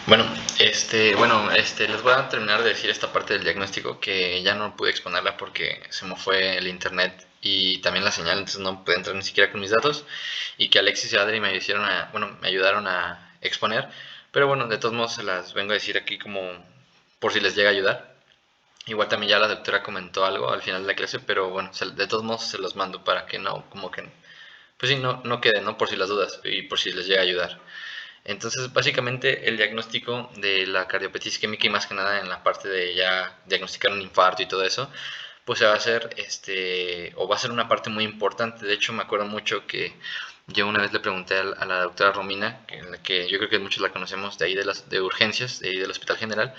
Bueno, les voy a terminar de decir esta parte del diagnóstico que ya no pude exponerla porque se me fue el internet y también la señal, entonces no pude entrar ni siquiera con mis datos y que Alexis y Adri me ayudaron a exponer, pero bueno, de todos modos se las vengo a decir aquí como por si les llega a ayudar. Igual también ya la doctora comentó algo al final de la clase, pero bueno, de todos modos se los mando para que no, como que, pues sí, no quede, ¿no? Por si las dudas y por si les llega a ayudar. Entonces, básicamente el diagnóstico de la cardiopatía isquémica y más que nada en la parte de ya diagnosticar un infarto y todo eso, pues se va a hacer, o va a ser una parte muy importante. De hecho, me acuerdo mucho que yo una vez le pregunté a la doctora Romina, que yo creo que muchos la conocemos de ahí de urgencias, de ahí del Hospital General.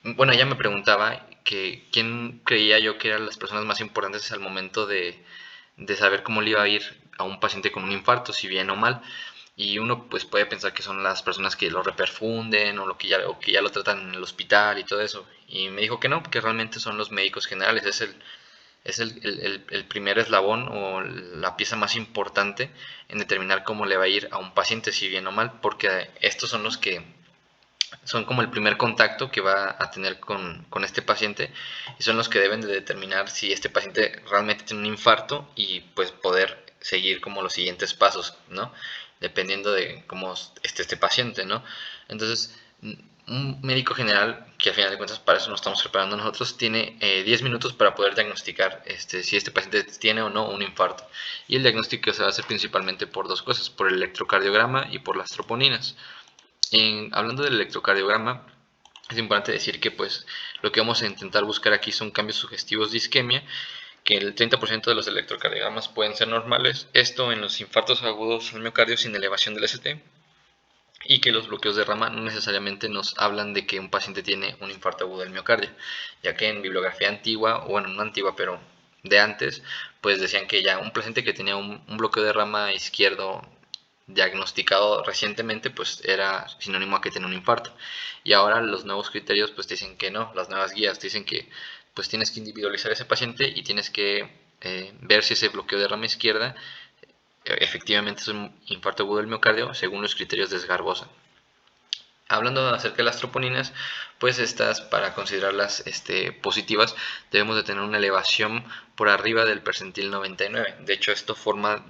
Bueno, ella me preguntaba que quién creía yo que eran las personas más importantes al momento de saber cómo le iba a ir a un paciente con un infarto, si bien o mal. Y uno pues puede pensar que son las personas que lo reperfunden o que ya lo tratan en el hospital y todo eso. Y me dijo que no, que realmente son los médicos generales, es el primer eslabón o la pieza más importante en determinar cómo le va a ir a un paciente, si bien o mal, porque estos son los que son como el primer contacto que va a tener con este paciente y son los que deben de determinar si este paciente realmente tiene un infarto y pues poder seguir como los siguientes pasos, ¿no? Dependiendo de cómo esté este paciente, ¿no? Entonces, un médico general, que al final de cuentas para eso nos estamos preparando nosotros, tiene 10 minutos para poder diagnosticar si este paciente tiene o no un infarto. Y el diagnóstico se va a hacer principalmente por dos cosas, por el electrocardiograma y por las troponinas. Hablando del electrocardiograma, es importante decir que pues lo que vamos a intentar buscar aquí son cambios sugestivos de isquemia, que el 30% de los electrocardiogramas pueden ser normales, esto en los infartos agudos al miocardio sin elevación del ST, y que los bloqueos de rama no necesariamente nos hablan de que un paciente tiene un infarto agudo del miocardio, ya que en bibliografía antigua, o bueno, no antigua, pero de antes, pues decían que ya un paciente que tenía un bloqueo de rama izquierdo diagnosticado recientemente, pues era sinónimo a que tenía un infarto. Y ahora los nuevos criterios pues dicen que no, las nuevas guías dicen que pues tienes que individualizar a ese paciente y tienes que ver si ese bloqueo de rama izquierda efectivamente es un infarto agudo del miocardio según los criterios de Sgarbosa. Hablando acerca de las troponinas, pues estas, para considerarlas positivas, debemos de tener una elevación por arriba del percentil 99. De hecho, esto forma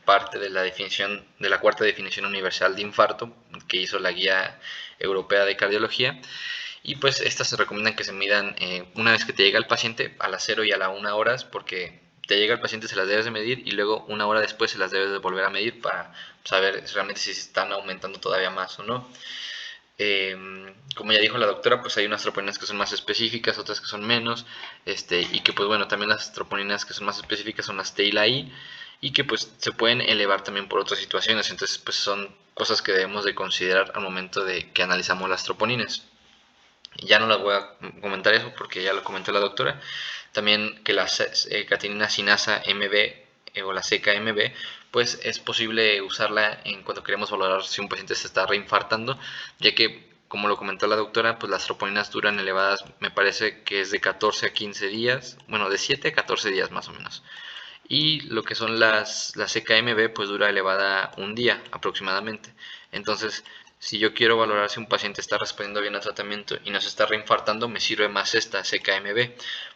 parte de la definición, de la cuarta definición universal de infarto que hizo la Guía Europea de Cardiología. Y pues estas se recomiendan que se midan una vez que te llega el paciente a las 0 y a la 1 horas, porque te llega el paciente se las debes de medir y luego una hora después se las debes de volver a medir para saber realmente si se están aumentando todavía más o no. Como ya dijo la doctora, pues hay unas troponinas que son más específicas, otras que son menos, y que pues bueno, también las troponinas que son más específicas son las T y la I, y que pues se pueden elevar también por otras situaciones, entonces pues son cosas que debemos de considerar al momento de que analizamos las troponinas. Ya no las voy a comentar eso porque ya lo comentó la doctora. También que la catequina sinasa MB o la CKMB, pues es posible usarla en cuando queremos valorar si un paciente se está reinfartando, ya que como lo comentó la doctora, pues las troponinas duran elevadas, me parece que es de 14 a 15 días, bueno, de 7 a 14 días más o menos. Y lo que son la CKMB, pues dura elevada un día aproximadamente. Entonces, si yo quiero valorar si un paciente está respondiendo bien al tratamiento y no se está reinfartando, me sirve más esta CKMB,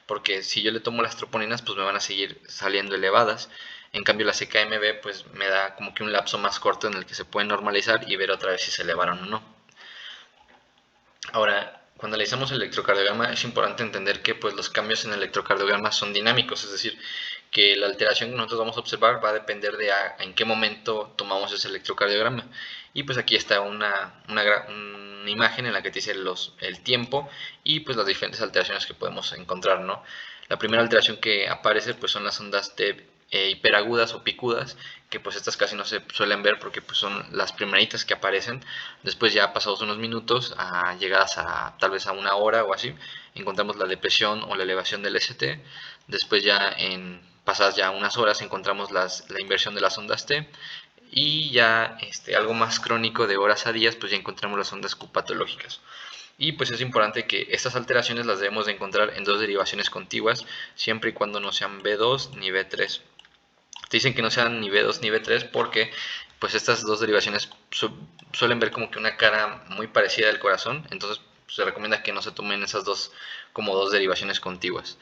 porque si yo le tomo las troponinas, pues me van a seguir saliendo elevadas. En cambio, la CKMB, pues me da como que un lapso más corto en el que se puede normalizar y ver otra vez si se elevaron o no. Ahora, cuando analizamos el electrocardiograma es importante entender que pues, los cambios en el electrocardiograma son dinámicos, es decir, que la alteración que nosotros vamos a observar va a depender de en qué momento tomamos ese electrocardiograma. Y pues aquí está una imagen en la que te dice el tiempo y pues las diferentes alteraciones que podemos encontrar, ¿no? La primera alteración que aparece pues son las ondas T hiperagudas o picudas, que pues estas casi no se suelen ver porque pues son las primeritas que aparecen. Después ya pasados unos minutos, llegadas a tal vez a una hora o así, encontramos la depresión o la elevación del ST. Después ya pasadas ya unas horas encontramos la inversión de las ondas T. Y ya algo más crónico de horas a días, pues ya encontramos las ondas Q patológicas. Y pues es importante que estas alteraciones las debemos de encontrar en dos derivaciones contiguas, siempre y cuando no sean B2 ni B3. Te dicen que no sean ni B2 ni B3 porque pues estas dos derivaciones suelen ver como que una cara muy parecida del corazón, entonces se recomienda que no se tomen esas dos como dos derivaciones contiguas.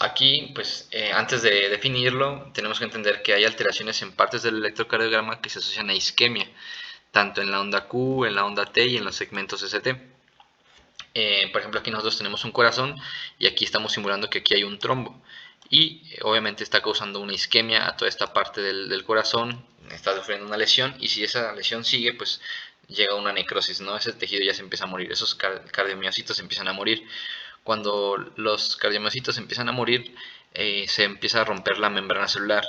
Aquí, pues antes de definirlo, tenemos que entender que hay alteraciones en partes del electrocardiograma que se asocian a isquemia, tanto en la onda Q, en la onda T y en los segmentos ST. Por ejemplo, aquí nosotros tenemos un corazón y aquí estamos simulando que aquí hay un trombo. Y obviamente está causando una isquemia a toda esta parte del corazón, está sufriendo una lesión y si esa lesión sigue, pues llega una necrosis, ¿no? Ese tejido ya se empieza a morir, esos cardiomiocitos empiezan a morir. Cuando los cardiomiocitos empiezan a morir, se empieza a romper la membrana celular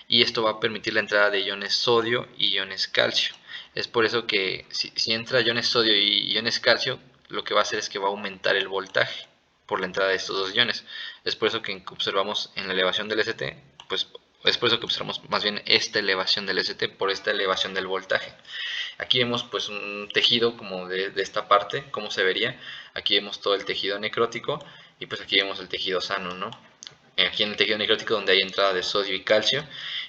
y esto va a permitir la entrada de iones sodio y iones calcio. Es por eso que si entra iones sodio y iones calcio, lo que va a hacer es que va a aumentar el voltaje por la entrada de estos dos iones. Es por eso que observamos en la elevación del ST, pues es por eso que observamos más bien esta elevación del ST por esta elevación del voltaje. Aquí vemos pues un tejido como de esta parte, cómo se vería. Aquí vemos todo el tejido necrótico y pues aquí vemos el tejido sano, ¿no? Aquí en el tejido necrótico donde hay entrada de sodio y calcio.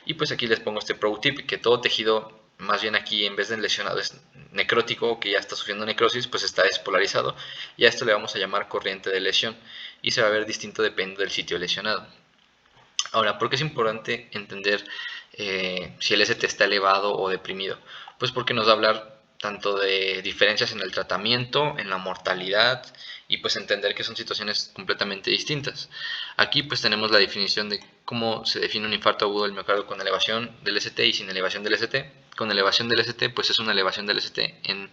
Y pues aquí les pongo este pro tip, que todo tejido, más bien aquí en vez de lesionado es necrótico, que ya está sufriendo necrosis, pues está despolarizado. Y a esto le vamos a llamar corriente de lesión. Y se va a ver distinto dependiendo del sitio lesionado. Ahora, ¿por qué es importante entender si el ST está elevado o deprimido? Pues porque nos va a hablar tanto de diferencias en el tratamiento, en la mortalidad y pues entender que son situaciones completamente distintas. Aquí pues tenemos la definición de cómo se define un infarto agudo del miocardio con elevación del ST y sin elevación del ST. Con elevación del ST pues es una elevación del ST en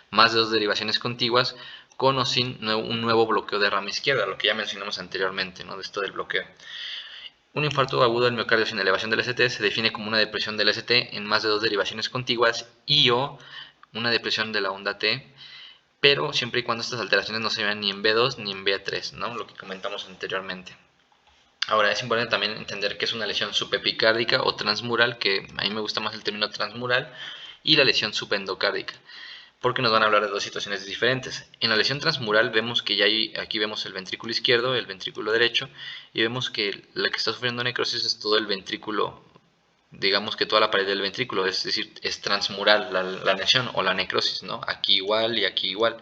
más de dos derivaciones contiguas con o sin un nuevo bloqueo de rama izquierda, lo que ya mencionamos anteriormente, ¿no? De esto del bloqueo. Un infarto agudo del miocardio sin elevación del ST se define como una depresión del ST en más de dos derivaciones contiguas y o una depresión de la onda T, pero siempre y cuando estas alteraciones no se vean ni en B2 ni en B3, ¿no? Lo que comentamos anteriormente. Ahora es importante también entender que es una lesión subepicárdica o transmural, que a mí me gusta más el término transmural, y la lesión subendocárdica, porque nos van a hablar de dos situaciones diferentes. En la lesión transmural vemos que ya aquí vemos el ventrículo izquierdo, el ventrículo derecho, y vemos que la que está sufriendo necrosis es todo el ventrículo, digamos que toda la pared del ventrículo, es decir, es transmural la lesión o la necrosis, ¿no? Aquí igual y aquí igual.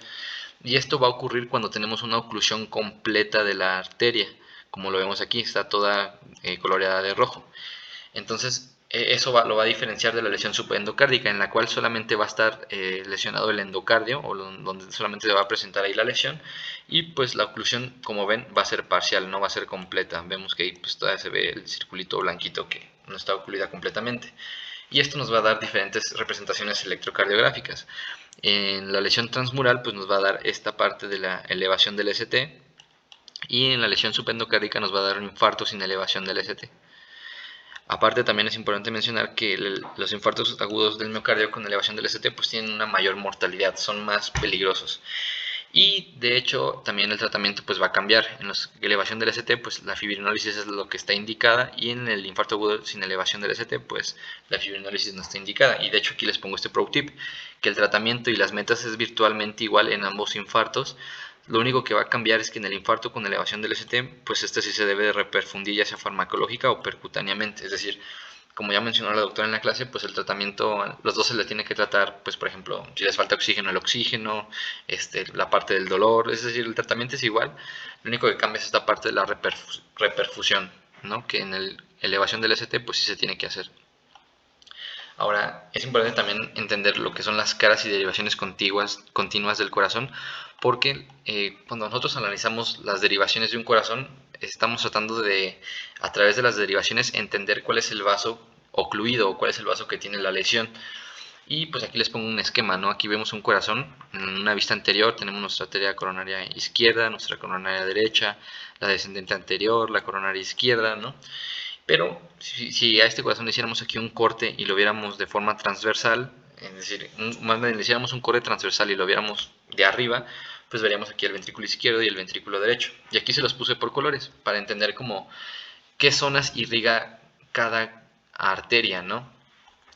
Y esto va a ocurrir cuando tenemos una oclusión completa de la arteria, como lo vemos aquí, está toda coloreada de rojo. Entonces, eso lo va a diferenciar de la lesión subendocárdica, en la cual solamente va a estar lesionado el endocardio, o donde solamente se va a presentar ahí la lesión, y pues la oclusión, como ven, va a ser parcial, no va a ser completa. Vemos que ahí pues todavía se ve el circulito blanquito que no está ocluida completamente. Y esto nos va a dar diferentes representaciones electrocardiográficas. En la lesión transmural, pues nos va a dar esta parte de la elevación del ST, y en la lesión subendocárdica nos va a dar un infarto sin elevación del ST. Aparte también es importante mencionar que los infartos agudos del miocardio con elevación del ST pues tienen una mayor mortalidad, son más peligrosos. Y de hecho también el tratamiento pues va a cambiar. En la elevación del ST pues la fibrinólisis es lo que está indicada y en el infarto agudo sin elevación del ST pues la fibrinólisis no está indicada. Y de hecho aquí les pongo este pro tip, que el tratamiento y las metas es virtualmente igual en ambos infartos. Lo único que va a cambiar es que en el infarto con elevación del ST, pues este sí se debe de reperfundir ya sea farmacológica o percutáneamente. Es decir, como ya mencionó la doctora en la clase, pues el tratamiento, los dos se les tiene que tratar, pues por ejemplo, si les falta oxígeno, el oxígeno, la parte del dolor, es decir, el tratamiento es igual. Lo único que cambia es esta parte de la reperfusión, ¿no? Que en la elevación del ST, pues sí se tiene que hacer. Ahora, es importante también entender lo que son las caras y derivaciones continuas del corazón, porque cuando nosotros analizamos las derivaciones de un corazón, estamos tratando de, a través de las derivaciones, entender cuál es el vaso ocluido o cuál es el vaso que tiene la lesión. Y pues aquí les pongo un esquema, ¿no? Aquí vemos un corazón, en una vista anterior tenemos nuestra arteria coronaria izquierda, nuestra coronaria derecha, la descendente anterior, la coronaria izquierda, ¿no? Pero si a este corazón le hiciéramos aquí un corte y lo viéramos de forma transversal, es decir, más bien le hiciéramos un corte transversal y lo viéramos de arriba, pues veríamos aquí el ventrículo izquierdo y el ventrículo derecho. Y aquí se los puse por colores para entender como qué zonas irriga cada arteria, ¿no?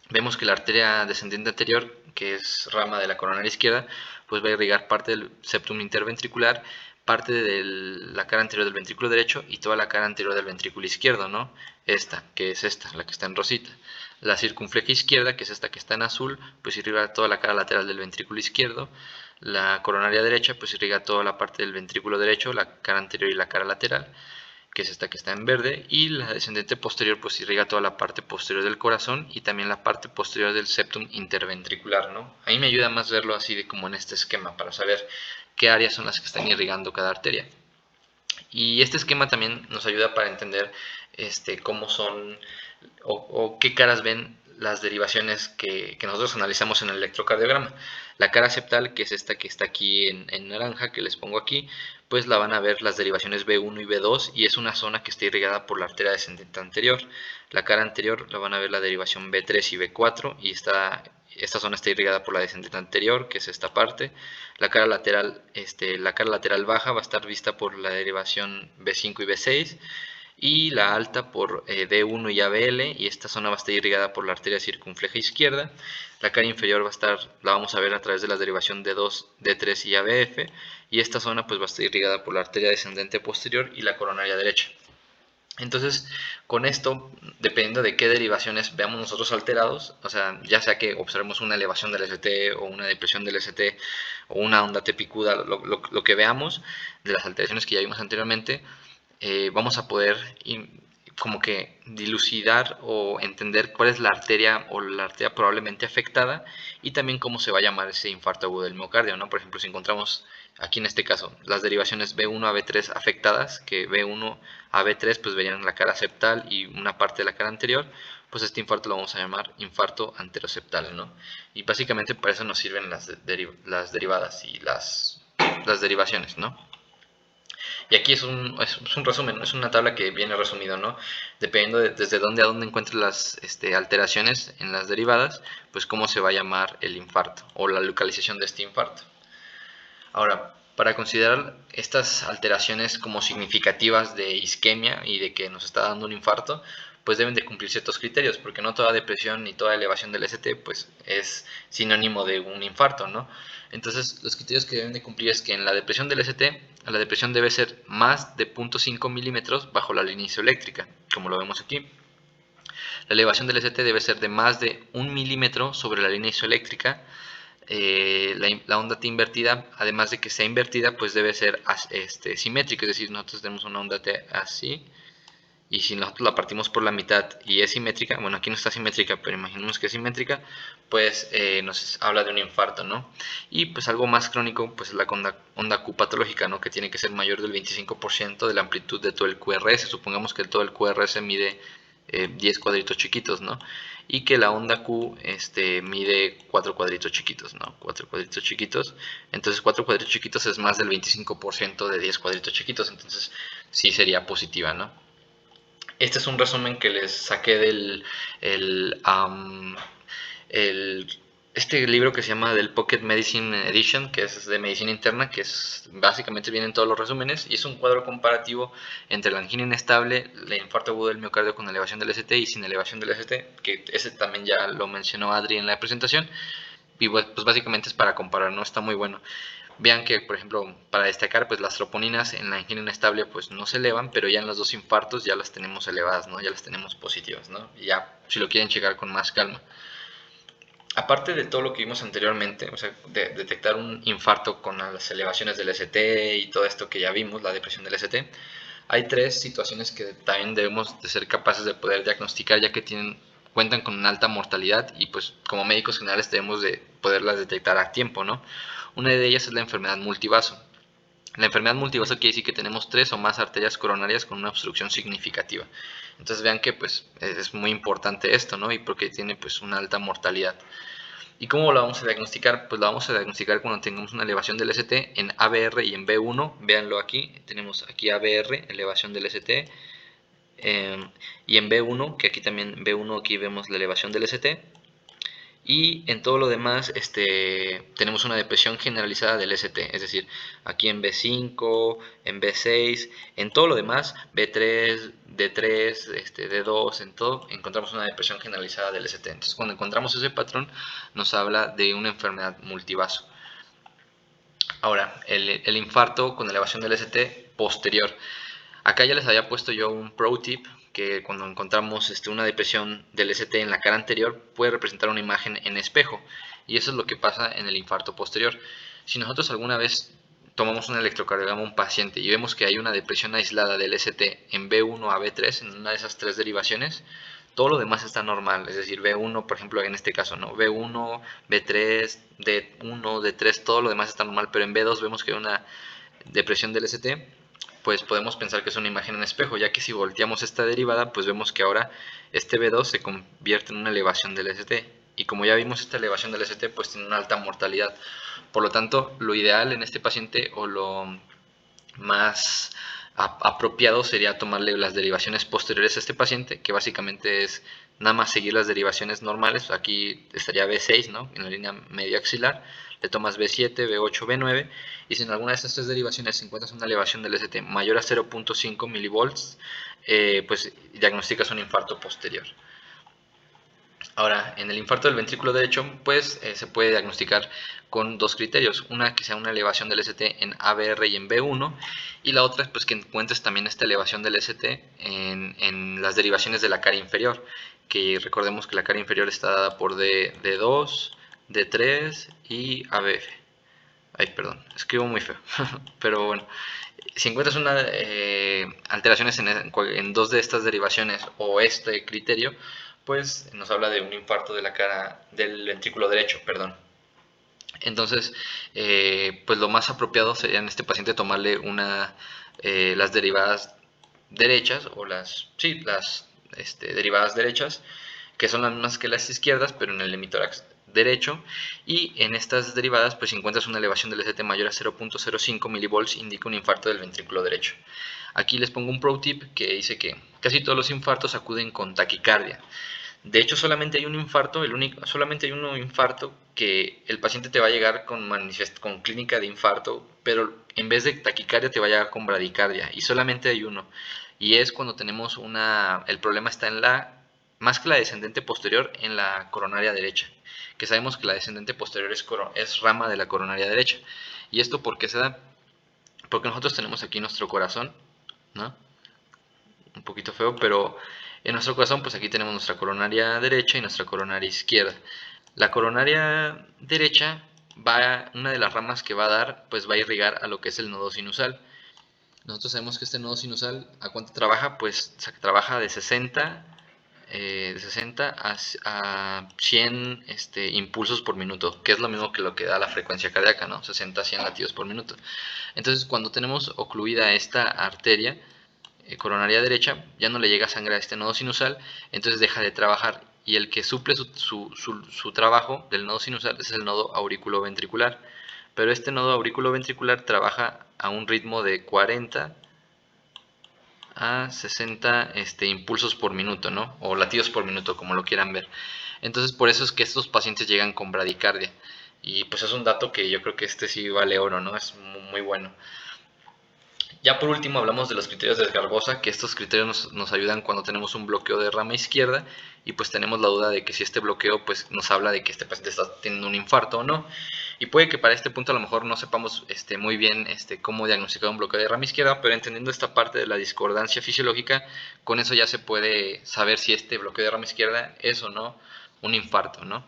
Vemos que la arteria descendente anterior, que es rama de la coronaria izquierda, pues va a irrigar parte del septum interventricular, parte de la cara anterior del ventrículo derecho y toda la cara anterior del ventrículo izquierdo, ¿no? Esta, que es esta, la que está en rosita. La circunfleja izquierda, que es esta que está en azul, pues irriga toda la cara lateral del ventrículo izquierdo. La coronaria derecha, pues irriga toda la parte del ventrículo derecho, la cara anterior y la cara lateral, que es esta que está en verde, y la descendente posterior pues irriga toda la parte posterior del corazón y también la parte posterior del septum interventricular, ¿no? Ahí me ayuda más verlo así de como en este esquema para saber qué áreas son las que están irrigando cada arteria. Y este esquema también nos ayuda para entender cómo son o qué caras ven las derivaciones que nosotros analizamos en el electrocardiograma. La cara septal, que es esta que está aquí en naranja, que les pongo aquí, pues la van a ver las derivaciones B1 y B2 y es una zona que está irrigada por la arteria descendente anterior. La cara anterior la van a ver la derivación B3 y B4 y esta zona está irrigada por la descendente anterior, que es esta parte. La cara lateral baja va a estar vista por la derivación B5 y B6 y la alta por D1 y ABL, y esta zona va a estar irrigada por la arteria circunfleja izquierda. La cara inferior la vamos a ver a través de la derivación D2, D3 y ABF, y esta zona pues va a estar irrigada por la arteria descendente posterior y la coronaria derecha. Entonces, con esto, dependiendo de qué derivaciones veamos nosotros alterados, o sea, ya sea que observemos una elevación del ST o una depresión del ST o una onda T picuda, lo que veamos de las alteraciones que ya vimos anteriormente, vamos a poder como que dilucidar o entender cuál es la arteria o la arteria probablemente afectada y también cómo se va a llamar ese infarto agudo del miocardio, ¿no? Por ejemplo, si encontramos aquí en este caso las derivaciones B1 a B3 afectadas, que B1 a B3 pues verían la cara septal y una parte de la cara anterior, pues este infarto lo vamos a llamar infarto anteroseptal, ¿no? Y básicamente para eso nos sirven las derivadas y las derivaciones, ¿no? Y aquí es un resumen, es una tabla que viene resumido, ¿no? Dependiendo desde dónde a dónde encuentres las alteraciones en las derivadas, pues cómo se va a llamar el infarto o la localización de este infarto. Ahora, para considerar estas alteraciones como significativas de isquemia y de que nos está dando un infarto, pues deben de cumplir ciertos criterios, porque no toda depresión ni toda elevación del ST pues es sinónimo de un infarto, ¿no? Entonces, los criterios que deben de cumplir es que en la depresión del ST, la depresión debe ser más de 0.5 milímetros bajo la línea isoeléctrica, como lo vemos aquí. La elevación del ST debe ser de más de 1 milímetro sobre la línea isoeléctrica. La onda T invertida, además de que sea invertida, pues debe ser simétrica, es decir, nosotros tenemos una onda T así, y si nosotros la partimos por la mitad y es simétrica, bueno, aquí no está simétrica, pero imaginemos que es simétrica, pues nos habla de un infarto, ¿no? Y pues algo más crónico, pues es la onda Q patológica, ¿no? Que tiene que ser mayor del 25% de la amplitud de todo el QRS. Supongamos que todo el QRS mide 10 cuadritos chiquitos, ¿no? Y que la onda Q mide 4 cuadritos chiquitos, ¿no? 4 cuadritos chiquitos. Entonces 4 cuadritos chiquitos es más del 25% de 10 cuadritos chiquitos, entonces sí sería positiva, ¿no? Este es un resumen que les saqué del este libro que se llama del Pocket Medicine Edition, que es de medicina interna, que es básicamente vienen todos los resúmenes, y es un cuadro comparativo entre la angina inestable, el infarto agudo del miocardio con elevación del ST y sin elevación del ST, que ese también ya lo mencionó Adri en la presentación, y pues básicamente es para comparar, ¿no? Está muy bueno. Vean que, por ejemplo, para destacar, pues las troponinas en la angina inestable pues no se elevan, pero ya en los dos infartos ya las tenemos elevadas, ¿no? Ya las tenemos positivas, ¿no? Y ya, si lo quieren checar con más calma. Aparte de todo lo que vimos anteriormente, o sea, de detectar un infarto con las elevaciones del ST y todo esto que ya vimos, la depresión del ST, hay tres situaciones que también debemos de ser capaces de poder diagnosticar, ya que cuentan con una alta mortalidad y pues como médicos generales debemos de poderlas detectar a tiempo, ¿no? Una de ellas es la enfermedad multivaso. La enfermedad multivaso quiere decir que tenemos 3 o más arterias coronarias con una obstrucción significativa. Entonces vean que pues es muy importante esto, ¿no? Y porque tiene pues una alta mortalidad. ¿Y cómo lo vamos a diagnosticar? Pues lo vamos a diagnosticar cuando tengamos una elevación del ST en ABR y en B1. Véanlo aquí, tenemos aquí ABR, elevación del ST, y en B1, que aquí también B1, aquí vemos la elevación del ST. Y en todo lo demás tenemos una depresión generalizada del ST, es decir, aquí en B5, en B6, en todo lo demás, B3, D3, D2, en todo encontramos una depresión generalizada del ST. Entonces cuando encontramos ese patrón nos habla de una enfermedad multivaso. Ahora, el infarto con elevación del ST posterior. Acá ya les había puesto yo un pro tip que cuando encontramos una depresión del ST en la cara anterior puede representar una imagen en espejo, y eso es lo que pasa en el infarto posterior. Si nosotros alguna vez tomamos un electrocardiograma a un paciente y vemos que hay una depresión aislada del ST en B1 a B3, en una de esas tres derivaciones, todo lo demás está normal, es decir, B1, por ejemplo, en este caso, ¿no? B1, B3, D1, D3, todo lo demás está normal, pero en B2 vemos que hay una depresión del ST, pues podemos pensar que es una imagen en espejo, ya que si volteamos esta derivada, pues vemos que ahora este B2 se convierte en una elevación del ST. Y como ya vimos, esta elevación del ST pues tiene una alta mortalidad. Por lo tanto, lo ideal en este paciente, o lo más apropiado, sería tomarle las derivaciones posteriores a este paciente, que básicamente es nada más seguir las derivaciones normales. Aquí estaría B6, ¿no? En la línea medio axilar. Le tomas B7, B8, B9, y si en alguna de estas tres derivaciones encuentras una elevación del ST mayor a 0.5 milivolts, pues diagnosticas un infarto posterior. Ahora, en el infarto del ventrículo derecho, pues se puede diagnosticar con dos criterios: una que sea una elevación del ST en ABR y en B1, y la otra pues que encuentres también esta elevación del ST en las derivaciones de la cara inferior, que recordemos que la cara inferior está dada por D2, D3 y ABF. Ay, perdón, escribo muy feo, pero bueno, si encuentras alteraciones en dos de estas derivaciones o este criterio, pues nos habla de un infarto de la cara del ventrículo derecho, perdón. Entonces, pues lo más apropiado sería en este paciente tomarle las derivadas derechas, o las derivadas derechas, que son las mismas que las izquierdas, pero en el hemitórax derecho. Y en estas derivadas, pues si encuentras una elevación del ST mayor a 0.05 milivolts, indica un infarto del ventrículo derecho. Aquí les pongo un pro tip que dice que casi todos los infartos acuden con taquicardia. De hecho, solamente hay un infarto, solamente hay un infarto que el paciente te va a llegar con clínica de infarto, pero en vez de taquicardia te va a llegar con bradicardia, y solamente hay uno. Y es cuando tenemos el problema está más que la descendente posterior, en la coronaria derecha, que sabemos que la descendente posterior es rama de la coronaria derecha. ¿Y esto por qué se da? Porque nosotros tenemos aquí nuestro corazón, ¿no? Un poquito feo, pero en nuestro corazón pues aquí tenemos nuestra coronaria derecha y nuestra coronaria izquierda. La coronaria derecha una de las ramas que va a dar, pues va a irrigar a lo que es el nodo sinusal. Nosotros sabemos que este nodo sinusal, ¿a cuánto trabaja? Pues trabaja de 60 a 100 impulsos por minuto, que es lo mismo que lo que da la frecuencia cardíaca, ¿no? 60 a 100 latidos por minuto. Entonces, cuando tenemos ocluida esta arteria coronaria derecha, ya no le llega sangre a este nodo sinusal, entonces deja de trabajar, y el que suple su trabajo del nodo sinusal es el nodo auriculoventricular. Pero este nodo auriculoventricular trabaja a un ritmo de 40 a 60 impulsos por minuto, ¿no? O latidos por minuto, como lo quieran ver. Entonces, por eso es que estos pacientes llegan con bradicardia. Y pues es un dato que yo creo que sí vale oro, ¿no? Es muy bueno. Ya por último hablamos de los criterios de Esgarbosa, que estos criterios nos ayudan cuando tenemos un bloqueo de rama izquierda, y pues tenemos la duda de que si este bloqueo pues nos habla de que este paciente está teniendo un infarto o no. Y puede que para este punto a lo mejor no sepamos muy bien cómo diagnosticar un bloqueo de rama izquierda, pero entendiendo esta parte de la discordancia fisiológica, con eso ya se puede saber si este bloqueo de rama izquierda es o no un infarto, ¿no?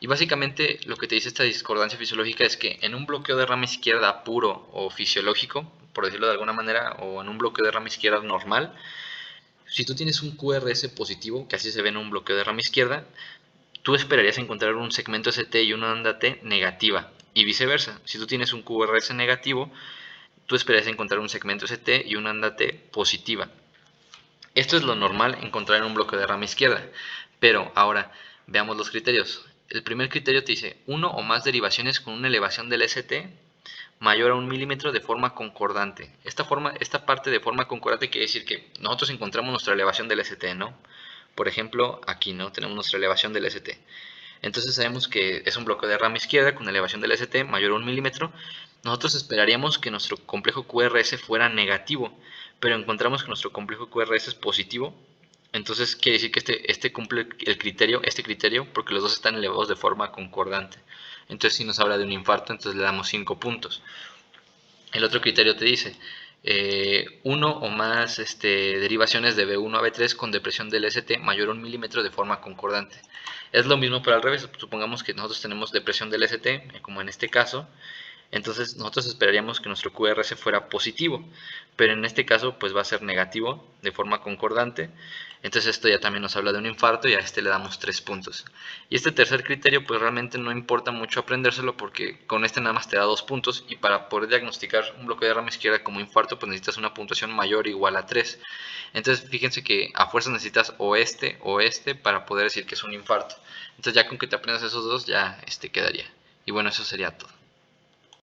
Y básicamente lo que te dice esta discordancia fisiológica es que en un bloqueo de rama izquierda puro o fisiológico, por decirlo de alguna manera, o en un bloqueo de rama izquierda normal, si tú tienes un QRS positivo, que así se ve en un bloqueo de rama izquierda, tú esperarías encontrar un segmento ST y una onda T negativa, y viceversa. Si tú tienes un QRS negativo, tú esperarías encontrar un segmento ST y una onda T positiva. Esto es lo normal encontrar en un bloqueo de rama izquierda, pero ahora veamos los criterios. El primer criterio te dice uno o más derivaciones con una elevación del ST mayor a 1 milímetro de forma concordante. Esta parte de forma concordante quiere decir que nosotros encontramos nuestra elevación del ST, ¿no? Por ejemplo, aquí, ¿no? Tenemos nuestra elevación del ST. Entonces sabemos que es un bloqueo de rama izquierda con elevación del ST mayor a 1 milímetro. Nosotros esperaríamos que nuestro complejo QRS fuera negativo, pero encontramos que nuestro complejo QRS es positivo. Entonces quiere decir que este cumple este criterio, porque los dos están elevados de forma concordante. Entonces si nos habla de un infarto, entonces le damos 5 puntos. El otro criterio te dice uno o más derivaciones de B1 a B3 con depresión del ST mayor a 1 milímetro de forma concordante. Es lo mismo pero al revés. Supongamos que nosotros tenemos depresión del ST, como en este caso, entonces nosotros esperaríamos que nuestro QRS fuera positivo, pero en este caso pues va a ser negativo de forma concordante. Entonces esto ya también nos habla de un infarto y a este le damos 3 puntos. Y este tercer criterio pues realmente no importa mucho aprendérselo porque con este nada más te da 2 puntos y para poder diagnosticar un bloqueo de rama izquierda como infarto pues necesitas una puntuación mayor o igual a 3. Entonces fíjense que a fuerza necesitas o este para poder decir que es un infarto. Entonces ya con que te aprendas esos dos ya quedaría. Y bueno, eso sería todo.